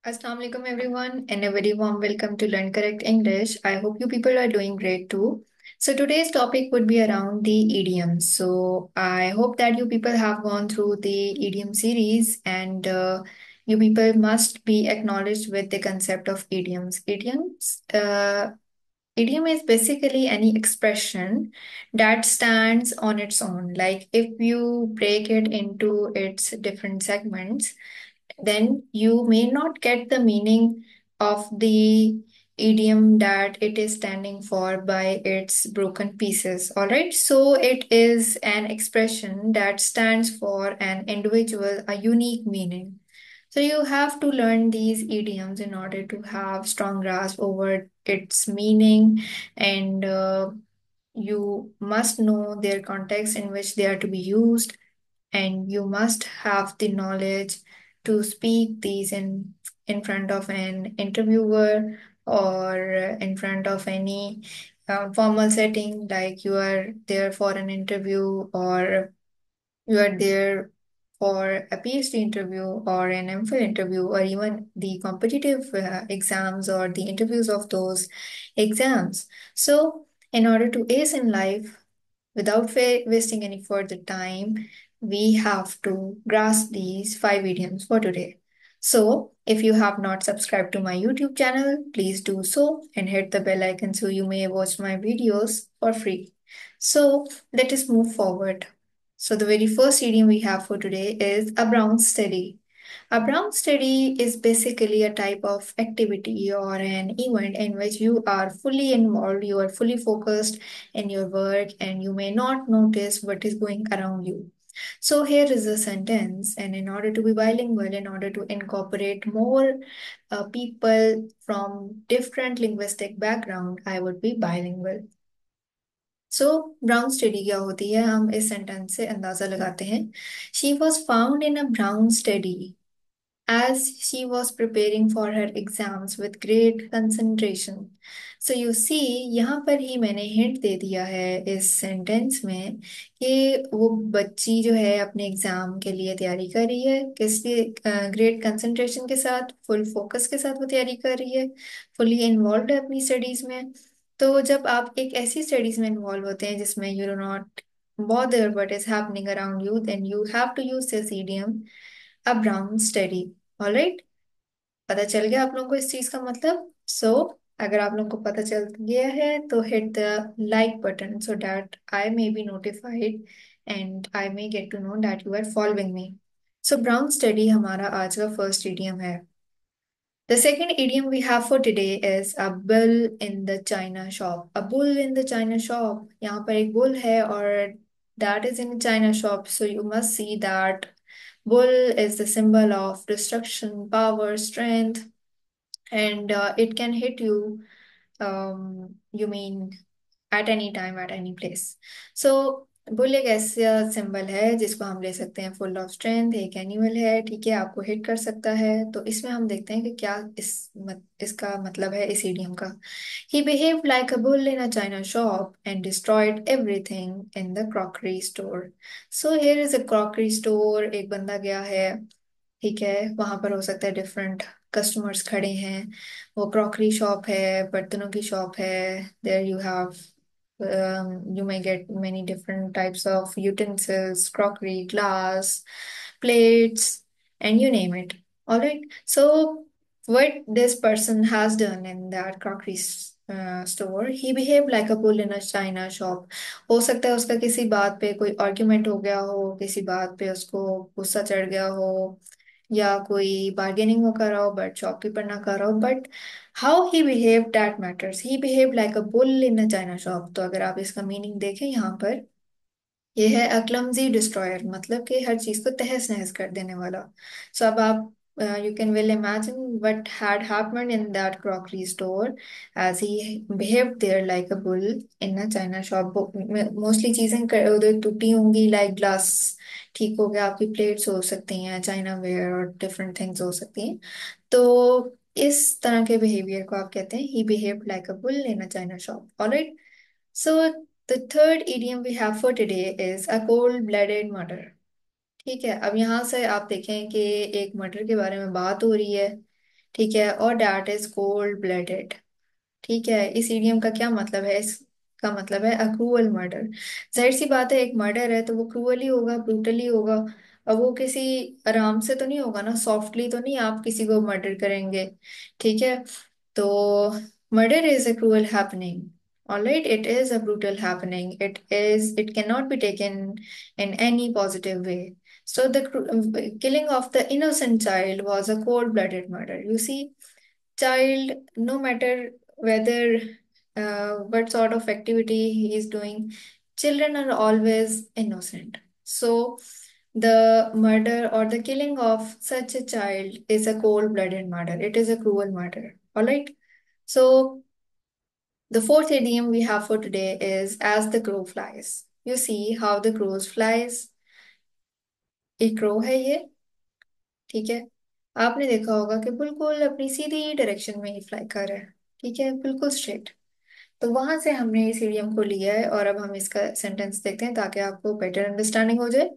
Assalamu alaikum everyone and a very warm welcome to Learn Correct English. I hope you people are doing great too. So today's topic would be around the idioms. So I hope that you people have gone through the idiom series and you people must be acknowledged with the concept of idioms. Idiom is basically any expression that stands on its own. Like if you break it into its different segments, then you may not get the meaning of the idiom that it is standing for by its broken pieces. All right, so it is an expression that stands for an individual, a unique meaning. So you have to learn these idioms in order to have strong grasp over its meaning, and you must know their context in which they are to be used, and you must have the knowledge to speak these in front of an interviewer or in front of any formal setting, like you are there for an interview or you are there for a PhD interview or an MPhil interview or even the competitive exams or the interviews of those exams. So in order to ace in life, without wasting any further time, we have to grasp these five idioms for today. So, if you have not subscribed to my YouTube channel, please do so and hit the bell icon so you may watch my videos for free. So, let us move forward. So, the very first idiom we have for today is a brown steady. A brown study is basically a type of activity or an event in which you are fully involved, you are fully focused in your work, and you may not notice what is going around you. So, here is a sentence, and in order to be bilingual, in order to incorporate more people from different linguistic background, I would be bilingual. So brown study क्या होती है, हम इस sentence से अंदाजा लगाते हैं. She was found in a brown study as she was preparing for her exams with great concentration. So you see, यहाँ पर ही मैंने हिंट दे दिया है इस सेंटेंस में कि वो बच्ची जो है अपने एग्जाम के लिए तैयारी कर रही है, किस लिए? ग्रेट कंसंट्रेशन के साथ, फुल फोकस के साथ वो तैयारी कर रही है, फुली इन्वॉल्व है अपनी स्टडीज में. तो जब आप एक ऐसी स्टडीज में इन्वॉल्व होते हैं जिसमें you do not bother what is happening around you, then you have to use this idiom, a brown study. Alright, पता चल गया आप लोगों को इस चीज का मतलब? सो अगर आप लोगों को पता चल गया है तो hit the like button so that I may be notified and I may get to know that you are following me. So brown study हमारा आज का फर्स्ट इडियम है. The second idiom we have for today is a bull in the china shop. A bull in the china shop. यहाँ पर एक bull है और that is in a china shop. So you must see that bull is the symbol of destruction, power, strength, and it can hit you. You mean at any time, at any place. So bull एक ऐसा symbol है जिसको हम ले सकते हैं full of strength, एक animal है, ठीक है, आपको हिट कर सकता है. तो इसमें हम देखते हैं कि क्या इसका मतलब है इस इडियम का. He behaved like a bull in a china shop and destroyed everything in the crockery store. So here is a crockery store. एक बंदा गया है, ठीक है, वहां पर हो सकता है डिफरेंट कस्टमर्स खड़े हैं. वो क्रॉकरी शॉप है, बर्तनों की शॉप है. There you have you may get many different types of utensils, crockery, glass, plates, and you name it. All right. So, what this person has done in that crockery store, he behaved like a bull in a china shop. हो सकता है उसका किसी बात पे कोई argument हो गया हो, किसी बात पे उसको गुस्सा चढ़ गया हो, या कोई बार्गेनिंग वो कर रहा हो बट शॉपकीपर ना कर रहा हो. But how he behave that matters. He behave like a bull in a china shop. तो अगर आप इसका मीनिंग देखें यहाँ पर, ये है अ क्लमजी डिस्ट्रॉयर, मतलब कि हर चीज को तहस नहस कर देने वाला. सो अब आप you can well imagine what had happened in that crockery store as he behaved there like a bull in a china shop. Mostly चीजें उधर टूटी होंगी, लाइक ग्लास ठीक हो गया, आपकी प्लेट्स हो सकती हैं, चाइना वेयर और डिफरेंट थिंग्स हो सकती हैं. तो इस तरह के बिहेवियर को आप कहते हैं he behaved like a bull in a china shop. Alright. So the third idiom we have for today is a cold-blooded murder. ठीक है, अब यहाँ से आप देखें कि एक मर्डर के बारे में बात हो रही है, ठीक है, और दैट इज कोल्ड ब्लडेड। ठीक है, इस इडियम का क्या मतलब है? इसका मतलब है अ क्रूअल मर्डर। जाहिर सी बात है, एक मर्डर है तो वो क्रूअली होगा, ब्रूटली होगा। अब वो किसी आराम से तो नहीं होगा ना, सॉफ्टली तो नहीं आप किसी को मर्डर करेंगे। ठीक है, तो murder is a cruel happening. Alright, it is a brutal happening. It cannot be taken in any positive way. So the killing of the innocent child was a cold-blooded murder. You see, child, no matter whether what sort of activity he is doing, children are always innocent. So the murder or the killing of such a child is a cold-blooded murder. It is a cruel murder. All right. So the fourth idiom we have for today is as the crow flies. You see how the crows flies. एक crow है ये। ठीक है, आपने देखा होगा कि बिल्कुल अपनी सीधी डायरेक्शन में ही फ्लाई कर रहा है। ठीक है, बिल्कुल स्ट्रेट। तो वहां से हमने इस इडियम को लिया है और अब हम इसका सेंटेंस देखते हैं ताकि आपको बेटर अंडरस्टैंडिंग हो जाए।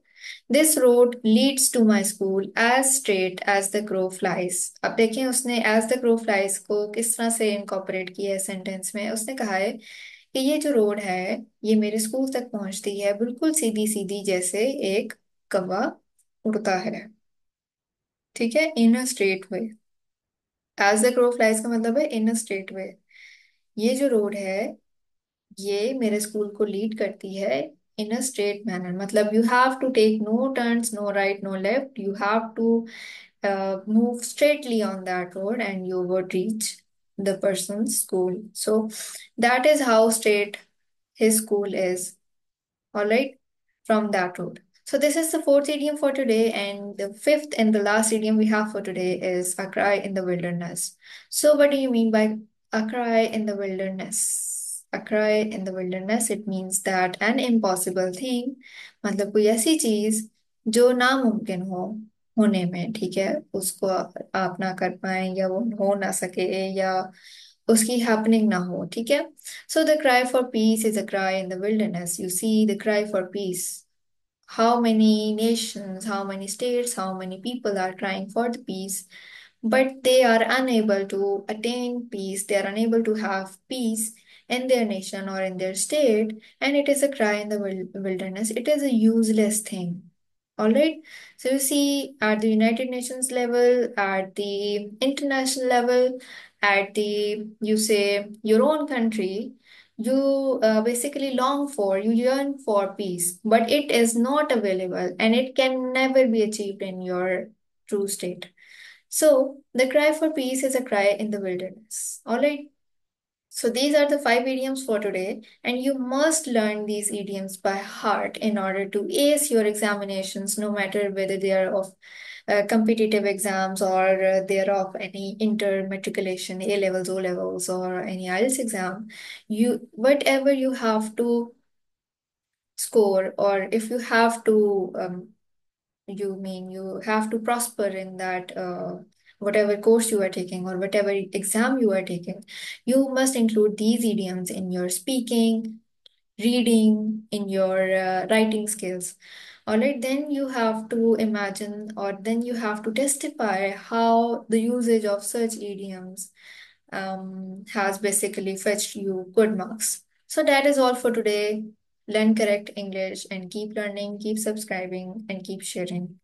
This road leads to my school as straight as the crow flies. अब देखें उसने एज द क्रो फ्लाइज को किस तरह से इनकॉर्पोरेट किया है सेंटेंस में। उसने कहा है कि ये जो रोड है ये मेरे स्कूल तक पहुंचती है बिल्कुल सीधी सीधी, जैसे एक कौवा उड़ता है। ठीक है, in a straight way. As the crow flies का मतलब है इन अ स्ट्रेट वे। ये जो रोड है ये मेरे स्कूल को लीड करती है इन अ स्ट्रेट मैनर। मतलब you have to take no turns, no right, no left. You have to move straightly on that road and you would reach the person's school. So that is how straight his school is. All right, from that road. So this is the fourth idiom for today, and the fifth and the last idiom we have for today is a cry in the wilderness. So what do you mean by a cry in the wilderness? A cry in the wilderness, it means that an impossible thing, मतलब कोई ऐसी चीज जो नामुमकिन हो होने में, ठीक है, उसको आप ना कर पाए या वो हो ना सके या उसकी हैपनिंग ना हो। ठीक है, so the cry for peace is a cry in the wilderness. You see, the cry for peace. How many nations, how many states, how many people are crying for the peace, but they are unable to attain peace. They are unable to have peace in their nation or in their state, and it is a cry in the wilderness. It is a useless thing. All right. So you see, at the United Nations level, at the international level, at the, you say, your own country, you basically long for, you yearn for peace, but it is not available and it can never be achieved in your true state. So the cry for peace is a cry in the wilderness. All right. So these are the five idioms for today, and you must learn these idioms by heart in order to ace your examinations, no matter whether they are of competitive exams or they are of any inter-matriculation, A levels, O levels, or any IELTS exam. You, whatever you have to score, or if you have to you mean you have to prosper in that whatever course you are taking or whatever exam you are taking, you must include these idioms in your speaking, reading, in your writing skills. All right, then you have to imagine or then you have to testify how the usage of such idioms has basically fetched you good marks. So that is all for today. Learn correct English and keep learning, keep subscribing, and keep sharing.